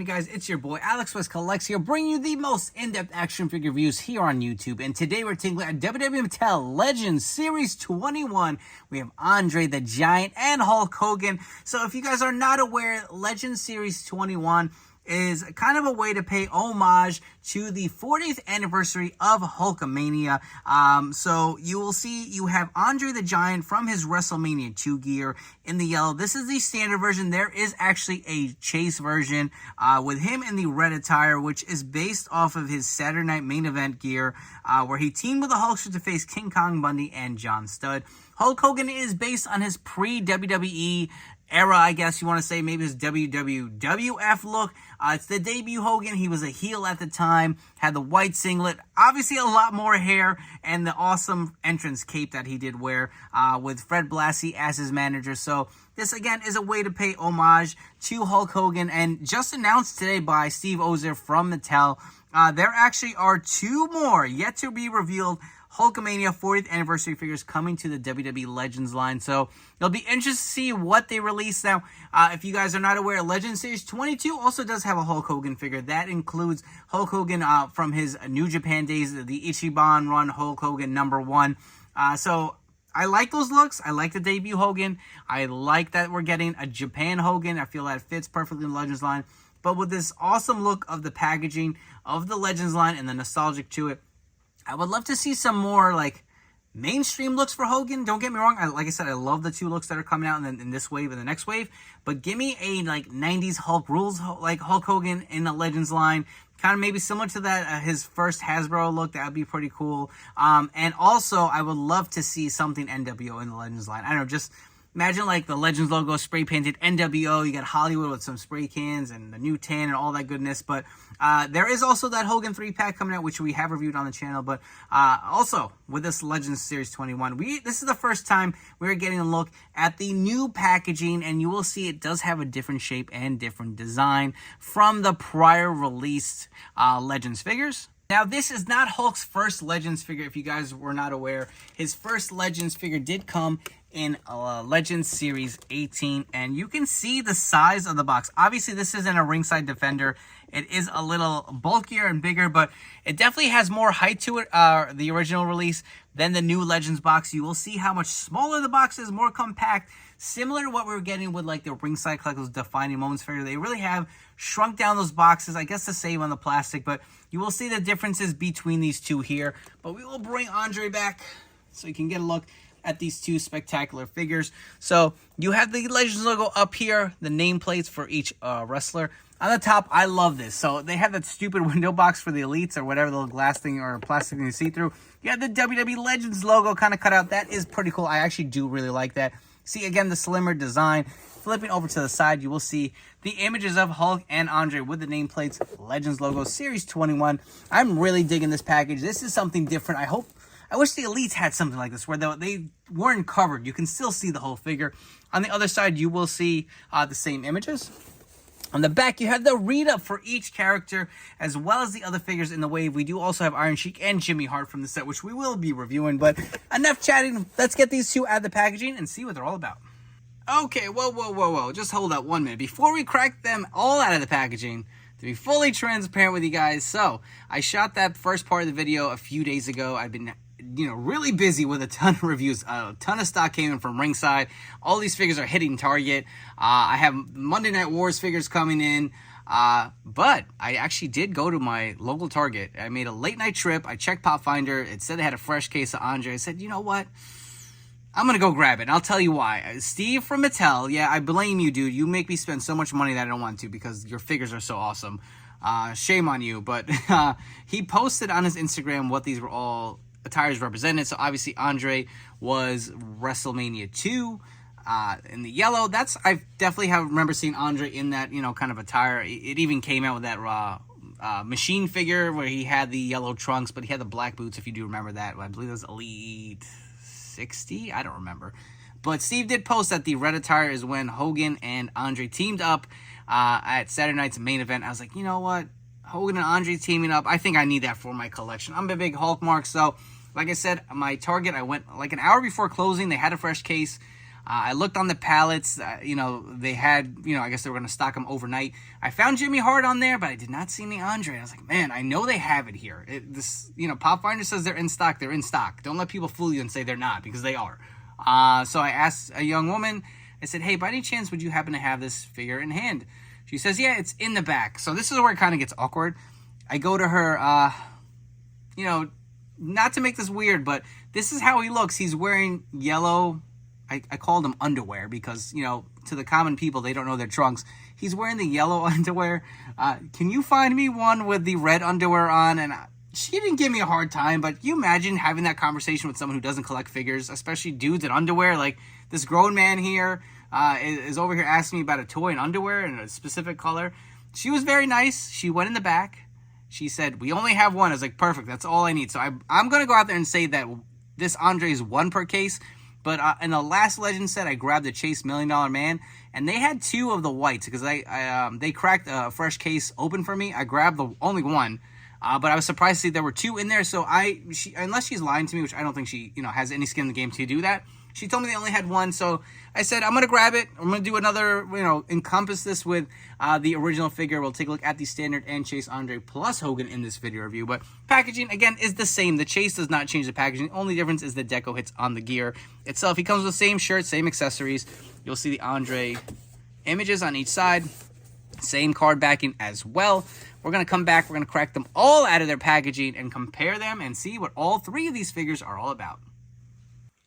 you guys? It's your boy Alex West Collects here, bringing you the most in-depth action figure reviews here on YouTube. And today we're taking at WWE Mattel Legends Series 21. We have Andre the Giant and Hulk Hogan. So if you guys are not aware, Legends Series 21 is kind of a way to pay homage to the 40th anniversary of Hulkamania. So you will see you have Andre the Giant from his WrestleMania 2 gear in the yellow. This is the standard version. There is actually a chase version with him in the red attire, which is based off of his Saturday Night Main Event gear, where he teamed with the Hulkster to face King Kong Bundy and John Studd. Hulk Hogan is based on his pre-WWE era, I guess you want to say, maybe his WWF look. It's the debut Hogan. He was a heel at the time, had the white singlet, obviously a lot more hair, and the awesome entrance cape that he did wear with Fred Blassie as his manager. So this, again, is a way to pay homage to Hulk Hogan, and just announced today by Steve Ozer from Mattel, there actually are two more yet to be revealed Hulkamania 40th anniversary figures coming to the WWE Legends line. So it'll be interesting to see what they release. Now, if you guys are not aware, Legends Series 22 also does have a Hulk Hogan figure. That includes Hulk Hogan from his New Japan days, the Ichiban run, Hulk Hogan #1. So I like those looks. I like the debut Hogan. I like that we're getting a Japan Hogan. I feel that fits perfectly in the Legends line. But with this awesome look of the packaging of the Legends line and the nostalgic to it, I would love to see some more, like, mainstream looks for Hogan. Don't get me wrong. Like I said, I love the two looks that are coming out in this wave and the next wave. But give me a, like, 90s Hulk rules, like Hulk Hogan in the Legends line. Kind of maybe similar to that, his first Hasbro look. That would be pretty cool. And also, I would love to see something NWO in the Legends line. I don't know, just imagine, like, the Legends logo spray painted NWO. You got Hollywood with some spray cans and the new tan and all that goodness. But there is also that Hogan 3-pack coming out, which we have reviewed on the channel. But also, with this Legends Series 21, this is the first time we're getting a look at the new packaging. And you will see it does have a different shape and different design from the prior released Legends figures. Now, this is not Hulk's first Legends figure, if you guys were not aware. His first Legends figure did come in Legends Series 18, and you can see the size of the box. Obviously, this isn't a ringside defender. It is a little bulkier and bigger, but it definitely has more height to it, the original release, than the new Legends box. You will see how much smaller the box is, more compact, similar to what we were getting with, like, the Ringside Collectibles Defining Moments figure. They really have shrunk down those boxes, I guess, to save on the plastic, but you will see the differences between these two here. But we will bring Andre back so you can get a look at these two spectacular figures. So you have the Legends logo up here, the nameplates for each wrestler. On the top, I love this. So they have that stupid window box for the elites or whatever, the glass thing or plastic thing you see through. You have the WWE Legends logo kind of cut out. That is pretty cool. I actually do really like that. See, again, the slimmer design. Flipping over to the side, you will see the images of Hulk and Andre with the nameplates, Legends logo, Series 21. I'm really digging this package. This is something different. I wish the elites had something like this where they weren't covered. You can still see the whole figure. On the other side, you will see the same images. On the back, you have the read-up for each character, as well as the other figures in the wave. We do also have Iron Sheik and Jimmy Hart from the set, which we will be reviewing. But enough chatting. Let's get these two out of the packaging and see what they're all about. Okay, whoa. Just hold up 1 minute. Before we crack them all out of the packaging, to be fully transparent with you guys, so I shot that first part of the video a few days ago. I've been really busy with a ton of reviews. A ton of stock came in from Ringside. All these figures are hitting target. I have Monday Night Wars figures coming in. But I actually did go to my local Target. I made a late night trip. I checked Pop Finder. It said they had a fresh case of Andre. I said, you know what? I'm going to go grab it. And I'll tell you why. Steve from Mattel, yeah, I blame you, dude. You make me spend so much money that I don't want to because your figures are so awesome. Shame on you. But he posted on his Instagram what these were all attires represented. So obviously Andre was WrestleMania 2 in the yellow. I definitely remember seeing Andre in that, kind of attire. It even came out with that machine figure where he had the yellow trunks, but he had the black boots, if you do remember that. I believe it was Elite 60. I don't remember. But Steve did post that the red attire is when Hogan and Andre teamed up at Saturday night's Main Event. I was like, you know what? Hogan and Andre teaming up, I think I need that for my collection. I'm a big Hulk mark, so like I said, my Target, I went like an hour before closing. They had a fresh case. I looked on the pallets. You know, they had, you know, I guess they were going to stock them overnight. I found Jimmy Hart on there, but I did not see any Andre. I was like, man, I know they have it here. You know, Pop Finder says they're in stock. They're in stock. Don't let people fool you and say they're not, because they are. So I asked a young woman, I said, hey, by any chance, would you happen to have this figure in hand? She says, yeah, it's in the back. So this is where it kind of gets awkward. I go to her, you know, not to make this weird, but this is how he looks. He's wearing yellow, I called them underwear because, you know, to the common people, they don't know their trunks. He's wearing the yellow underwear. Can you find me one with the red underwear on? And she didn't give me a hard time, but you imagine having that conversation with someone who doesn't collect figures, especially dudes in underwear. Like, this grown man here is over here asking me about a toy in underwear in a specific color. She was very nice. She went in the back. She said, we only have one. I was like, perfect. That's all I need. So I'm going to go out there and say that this Andre is one per case. But in the last Legend set, I grabbed the Chase $1 Million Man, and they had two of the whites because they cracked a fresh case open for me. I grabbed the only one, but I was surprised to see there were two in there. So unless she's lying to me, which I don't think she has any skin in the game to do that, she told me they only had one. So I said, I'm going to grab it. I'm going to do another, encompass this with the original figure. We'll take a look at the standard and Chase Andre plus Hogan in this video review. But packaging, again, is the same. The Chase does not change the packaging. The only difference is the deco hits on the gear itself. He comes with the same shirt, same accessories. You'll see the Andre images on each side. Same card backing as well. We're going to come back. We're going to crack them all out of their packaging and compare them and see what all three of these figures are all about.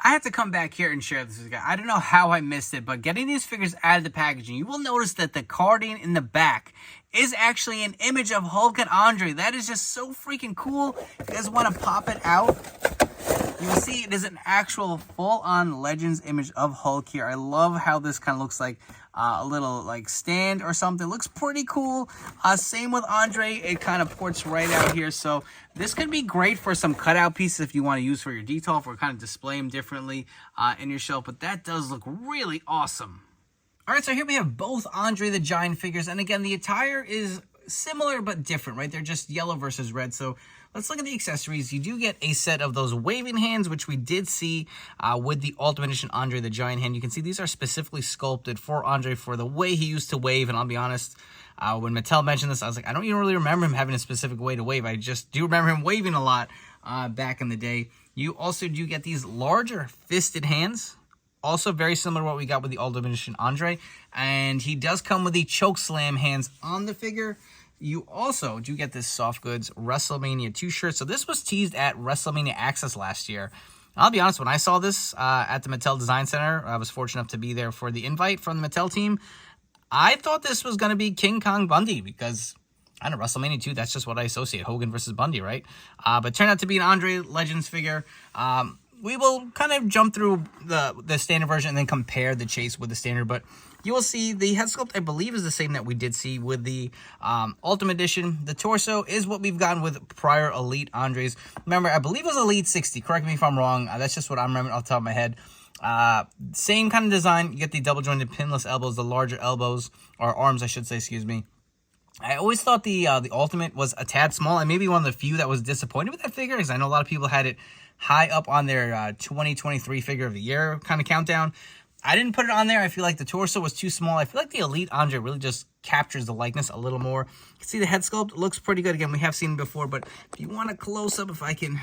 I had to come back here and share this with you guys. I don't know how I missed it, but getting these figures out of the packaging, you will notice that the carding in the back is actually an image of Hulk and Andre. That is just so freaking cool. If you guys want to pop it out, you will see it is an actual full-on Legends image of Hulk here. I love how this kind of looks like a little like stand or something. It looks pretty cool. Same with Andre. It kind of ports right out here. So this could be great for some cutout pieces if you want to use for your detail, or kind of display them differently in your shelf. But that does look really awesome. All right, so here we have both Andre the Giant figures. And again, the attire is similar but different, right? They're just yellow versus red. So let's look at the accessories. You do get a set of those waving hands, which we did see with the Ultimate Edition Andre the Giant hand. You can see these are specifically sculpted for Andre for the way he used to wave. And I'll be honest, when Mattel mentioned this, I was like, I don't even really remember him having a specific way to wave. I just do remember him waving a lot back in the day. You also do get these larger fisted hands. Also very similar to what we got with the Ultimate Edition Andre. And he does come with the choke slam hands on the figure. You also do get this Soft Goods WrestleMania 2 shirt. So this was teased at WrestleMania Access last year. I'll be honest, when I saw this at the Mattel Design Center, I was fortunate enough to be there for the invite from the Mattel team. I thought this was going to be King Kong Bundy because, I don't know, WrestleMania 2, that's just what I associate, Hogan versus Bundy, right? But it turned out to be an Andre Legends figure. We will kind of jump through the standard version and then compare the Chase with the standard, but you will see the head sculpt, I believe, is the same that we did see with the Ultimate Edition. The torso is what we've gotten with prior Elite Andres. Remember, I believe it was Elite 60. Correct me if I'm wrong. That's just what I'm remembering off the top of my head. Same kind of design. You get the double-jointed pinless elbows, the larger elbows, or arms, I should say, excuse me. I always thought the Ultimate was a tad small, and maybe one of the few that was disappointed with that figure, because I know a lot of people had it high up on their 2023 figure of the year kind of countdown. I didn't put it on there. I feel like the torso was too small. I feel like the Elite Andre really just captures the likeness a little more. You can see the head sculpt looks pretty good. Again, we have seen it before, but if you want a close-up, if I can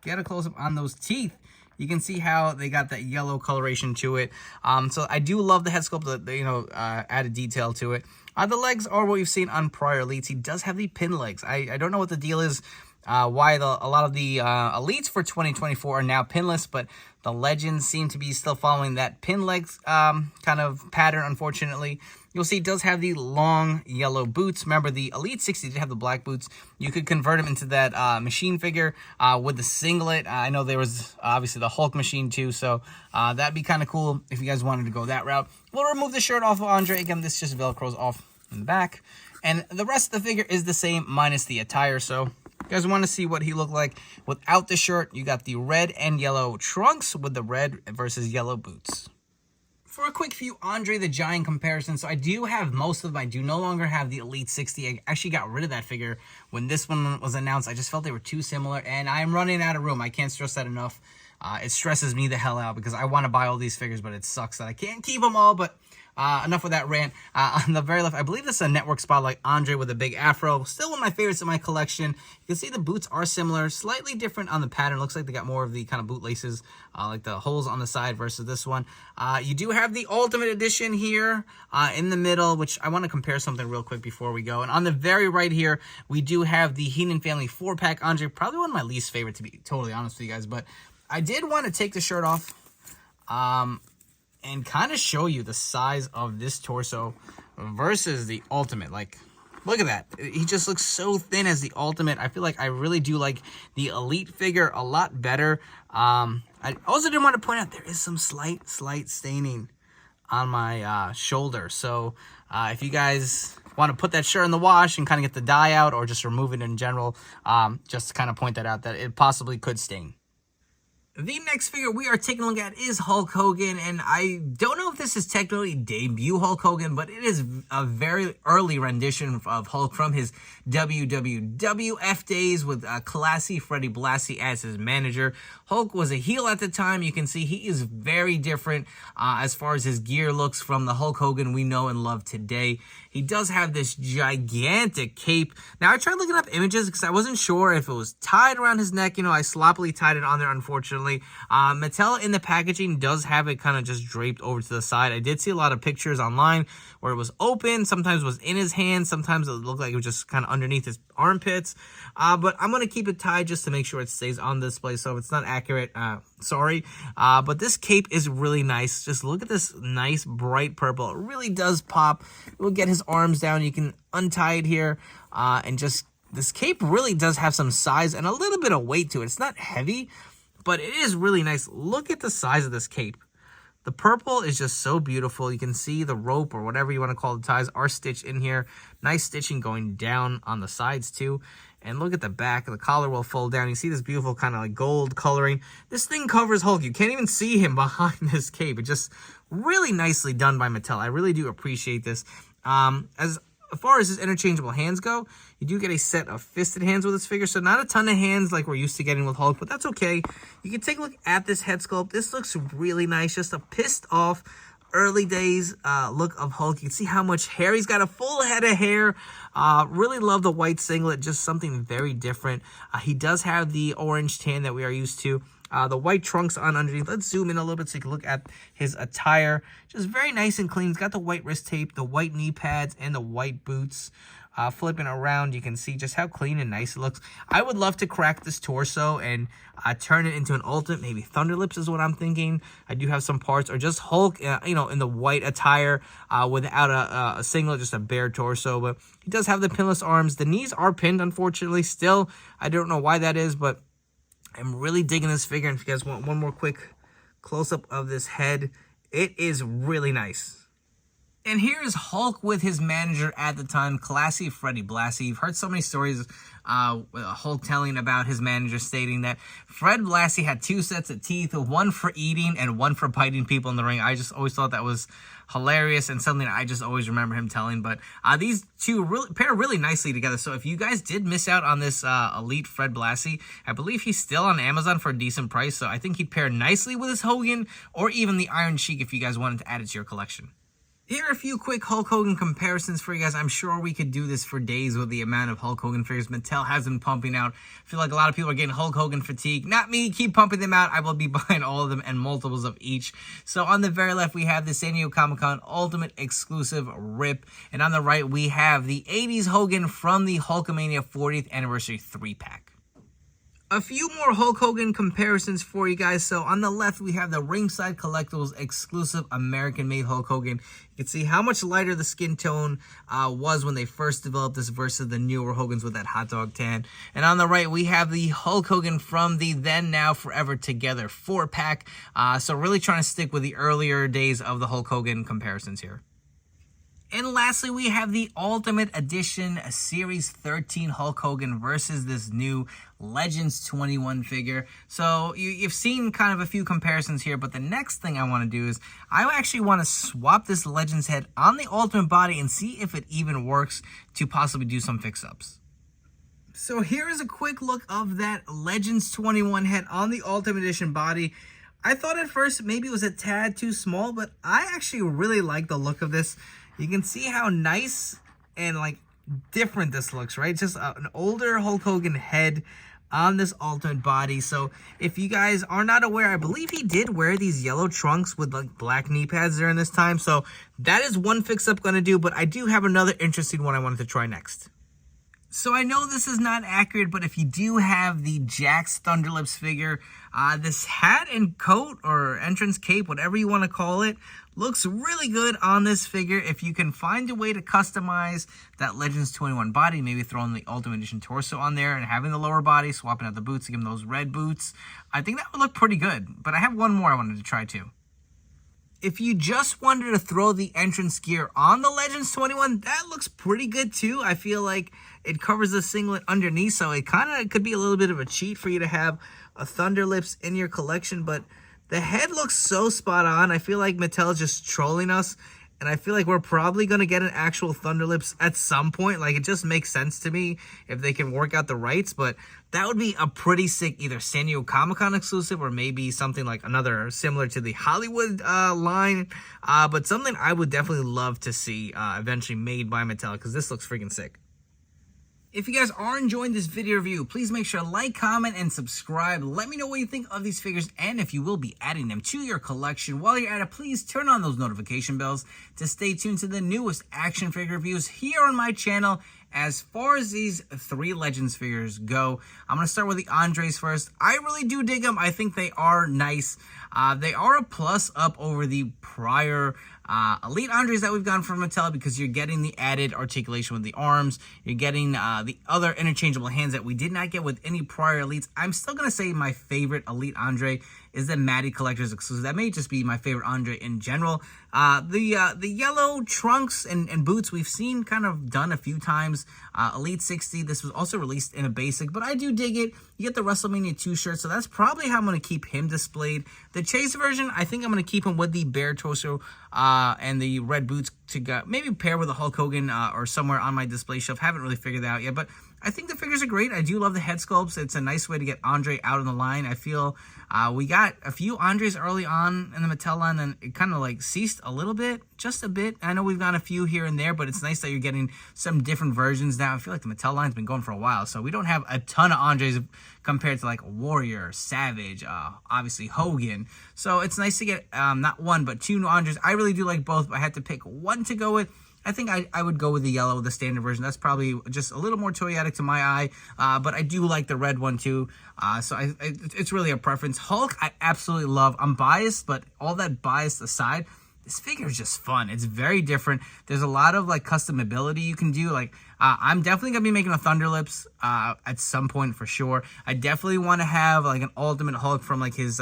get a close-up on those teeth, you can see how they got that yellow coloration to it. So I do love the head sculpt, added detail to it. The legs are what we've seen on prior Elites. He does have the pin legs. I don't know what the deal is. Why a lot of the Elites for 2024 are now pinless, but the Legends seem to be still following that pin legs kind of pattern, unfortunately. You'll see it does have the long yellow boots. Remember, the Elite 60 did have the black boots. You could convert them into that machine figure with the singlet. I know there was obviously the Hulk machine too, so that'd be kind of cool if you guys wanted to go that route. We'll remove the shirt off of Andre. Again, this just Velcros off in the back. And the rest of the figure is the same minus the attire, so you guys want to see what he looked like without the shirt. You got the red and yellow trunks with the red versus yellow boots. For a quick few Andre the Giant comparisons, so I do have most of them. I do no longer have the Elite 60. I actually got rid of that figure when this one was announced. I just felt they were too similar, and I'm running out of room. I can't stress that enough. It stresses me the hell out because I want to buy all these figures, but it sucks that I can't keep them all. But enough with that rant. On the very left, I believe this is a network spotlight Andre with a big afro. Still one of my favorites in my collection. You can see the boots are similar, slightly different on the pattern. Looks like they got more of the kind of boot laces, like the holes on the side versus this one. You do have the Ultimate Edition here in the middle, which I want to compare something real quick before we go. And on the very right here, we do have the Heenan Family 4-pack Andre. Probably one of my least favorite, to be totally honest with you guys. But I did want to take the shirt off. And kind of show you the size of this torso versus the Ultimate. Like, look at that. He just looks so thin as the Ultimate. I feel like I really do like the Elite figure a lot better. I also did want to point out there is some slight staining on my shoulder. So if you guys want to put that shirt in the wash and kind of get the dye out or just remove it in general, just to kind of point that out that it possibly could stain. The next figure we are taking a look at is Hulk Hogan, and I don't know if this is technically debut Hulk Hogan, but it is a very early rendition of Hulk from his WWF days with classy Freddie Blassie as his manager. Hulk was a heel at the time. You can see he is very different as far as his gear looks from the Hulk Hogan we know and love today. He does have this gigantic cape. Now, I tried looking up images because I wasn't sure if it was tied around his neck. You know, I sloppily tied it on there, unfortunately. Mattel in the packaging does have it kind of just draped over to the side. I did see a lot of pictures online where it was open. Sometimes it was in his hand. Sometimes it looked like it was just kind of underneath his armpits. But I'm going to keep it tied just to make sure it stays on display. So if it's not accurate, sorry. But this cape is really nice. Just look at this nice bright purple. It really does pop. We'll get his arms down. You can untie it here and just, this cape really does have some size and a little bit of weight to it. It's not heavy, but it is really nice. Look at the size of this cape. The purple is just so beautiful. You can see the rope or whatever you want to call the ties are stitched in here. Nice stitching going down on the sides too. And look at the back. The collar will fold down. You see this beautiful kind of like gold coloring. This thing covers Hulk. You can't even see him behind this cape. It's just really nicely done by Mattel. I really do appreciate this. As far as his interchangeable hands go, you do get a set of fisted hands with this figure. So not a ton of hands like we're used to getting with Hulk, but that's okay. You can take a look at this head sculpt. This looks really nice. Just a pissed off early days look of Hulk. You can see how much hair. He's got a full head of hair. Really love the white singlet. Just something very different. He does have the orange tan that we are used to. The white trunks on underneath. Let's zoom in a little bit so you can look at his attire. Just very nice and clean. He's got the white wrist tape, the white knee pads, and the white boots. Flipping around, you can see just how clean and nice it looks. I would love to crack this torso and turn it into an Ultimate. Maybe Thunderlips is what I'm thinking. I do have some parts. Or just Hulk, you know, in the white attire without a singlet, just a bare torso. But he does have the pinless arms. The knees are pinned, unfortunately. Still, I don't know why that is, but I'm really digging this figure. And if you guys want one more quick close-up of this head, it is really nice. And here's Hulk with his manager at the time, classy Freddie Blassie. You've heard so many stories Hulk telling about his manager stating that Fred Blassie had 2 sets of teeth, one for eating and one for biting people in the ring. I just always thought that was hilarious and something I just always remember him telling. But these two really pair really nicely together. So if you guys did miss out on this Elite Fred Blassie, I believe he's still on Amazon for a decent price. So I think he'd pair nicely with his Hogan or even the Iron Sheik if you guys wanted to add it to your collection. Here are a few quick Hulk Hogan comparisons for you guys. I'm sure we could do this for days with the amount of Hulk Hogan figures Mattel has been pumping out. I feel like a lot of people are getting Hulk Hogan fatigue. Not me. Keep pumping them out. I will be buying all of them and multiples of each. So on the very left, we have the San Diego Comic-Con Ultimate Exclusive Rip. And on the right, we have the 80s Hogan from the Hulkamania 40th Anniversary 3-pack. A few more Hulk Hogan comparisons for you guys. So on the left, we have the Ringside Collectibles exclusive American-made Hulk Hogan. You can see how much lighter the skin tone was when they first developed this versus the newer Hogans with that hot dog tan. And on the right, we have the Hulk Hogan from the Then, Now, Forever Together 4-pack. So really trying to stick with the earlier days of the Hulk Hogan comparisons here. And lastly, we have the Ultimate Edition Series 13 Hulk Hogan versus this new Legends 21 figure. So you've seen kind of a few comparisons here, but the next thing I want to do is I actually want to swap this Legends head on the Ultimate body and see if it even works to possibly do some fix-ups. So here is a quick look of that Legends 21 head on the Ultimate Edition body. I thought at first maybe it was a tad too small, but I actually really like the look of this. You can see how nice and like different this looks, right? Just an older Hulk Hogan head on this Ultimate body. So if you guys are not aware, I believe he did wear these yellow trunks with like black knee pads during this time. So that is one fix up gonna do, but I do have another interesting one I wanted to try next. So I know this is not accurate, but if you do have the Jax Thunderlips figure, this hat and coat or entrance cape, whatever you want to call it, looks really good on this figure. If you can find a way to customize that Legends 21 body, maybe throwing the Ultimate Edition torso on there and having the lower body, swapping out the boots to give him those red boots, I think that would look pretty good. But I have one more I wanted to try too. If you just wanted to throw the entrance gear on the Legends 21, that looks pretty good too. I feel like it covers the singlet underneath, so it kind of could be a little bit of a cheat for you to have a Thunderlips in your collection, but the head looks so spot on. I feel like Mattel is just trolling us, and I feel like we're probably going to get an actual Thunderlips at some point. Like, it just makes sense to me if they can work out the rights, but that would be a pretty sick either San Diego Comic-Con exclusive or maybe something like another similar to the Hollywood line, but something I would definitely love to see eventually made by Mattel, because this looks freaking sick. If you guys are enjoying this video review, please make sure to like, comment, and subscribe. Let me know what you think of these figures and if you will be adding them to your collection. While you're at it, please turn on those notification bells to stay tuned to the newest action figure reviews here on my channel. As far as these three Legends figures go, I'm going to start with the Andres first. I really do dig them. I think they are nice. They are a plus up over the prior Elite Andres that we've gotten from Mattel, because you're getting the added articulation with the arms. You're getting the other interchangeable hands that we did not get with any prior Elites. I'm still going to say my favorite Elite Andre is the Matty Collector's exclusive. That may just be my favorite Andre in general. The yellow trunks and boots we've seen kind of done a few times. Elite 60, this was also released in a basic, but I do dig it. You get the WrestleMania 2 shirt, so that's probably how I'm going to keep him displayed. The Chase version, I think I'm going to keep him with the bare torso and the red boots to go, maybe pair with a Hulk Hogan or somewhere on my display shelf. Haven't really figured that out yet, but I think the figures are great. I do love the head sculpts. It's a nice way to get Andre out on the line. I feel we got a few Andres early on in the Mattel line, and it kind of like ceased a little bit, just a bit. I know we've got a few here and there, but it's nice that you're getting some different versions now. I feel like the Mattel line's been going for a while, so we don't have a ton of Andres compared to like Warrior, Savage, obviously Hogan. So it's nice to get not one, but two new Andres. I really do like both, but I had to pick one to go with. I think I would go with the yellow, the standard version. That's probably just a little more toyetic to my eye, but I do like the red one too. So it's really a preference. Hulk, I absolutely love. I'm biased, but all that bias aside, this figure is just fun. It's very different. There's a lot of like customability you can do. Like I'm definitely gonna be making a Thunderlips at some point for sure. I definitely want to have like an Ultimate Hulk from like his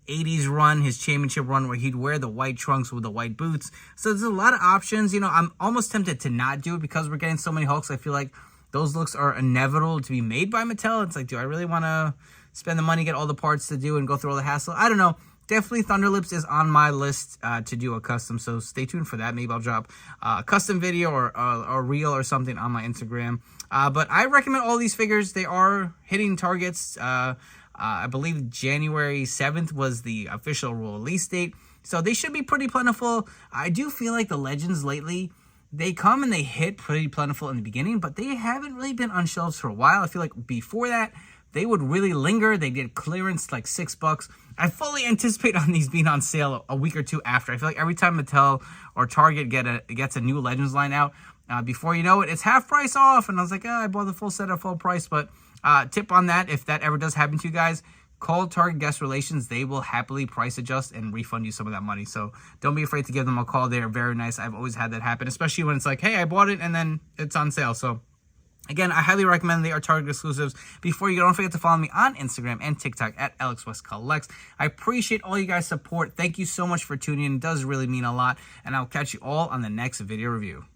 80s run, his championship run, where he'd wear the white trunks with the white boots. So there's a lot of options. You know, I'm almost tempted to not do it because we're getting so many Hulks. I feel like those looks are inevitable to be made by Mattel. It's like, do I really want to spend the money, get all the parts to do, and go through all the hassle? I don't know. Definitely Thunderlips is on my list to do a custom, so stay tuned for that. Maybe I'll drop a custom video or a reel or something on my Instagram. But I recommend all these figures. They are hitting targets. I believe January 7th was the official release date, so they should be pretty plentiful. I do feel like the Legends lately, they come and they hit pretty plentiful in the beginning, but they haven't really been on shelves for a while. I feel like before that, they would really linger. They did clearance like $6. I fully anticipate on these being on sale a week or two after. I feel like every time Mattel or Target gets a new Legends line out, before you know it, it's half price off. And I was like, I bought the full set at full price. But tip on that, if that ever does happen to you guys, call Target Guest Relations. They will happily price adjust and refund you some of that money. So don't be afraid to give them a call. They're very nice. I've always had that happen, especially when it's like, hey, I bought it and then it's on sale. So again, I highly recommend they are Target exclusives. Before you go, don't forget to follow me on Instagram and TikTok at AlexWestCollects. I appreciate all you guys' support. Thank you so much for tuning in. It does really mean a lot. And I'll catch you all on the next video review.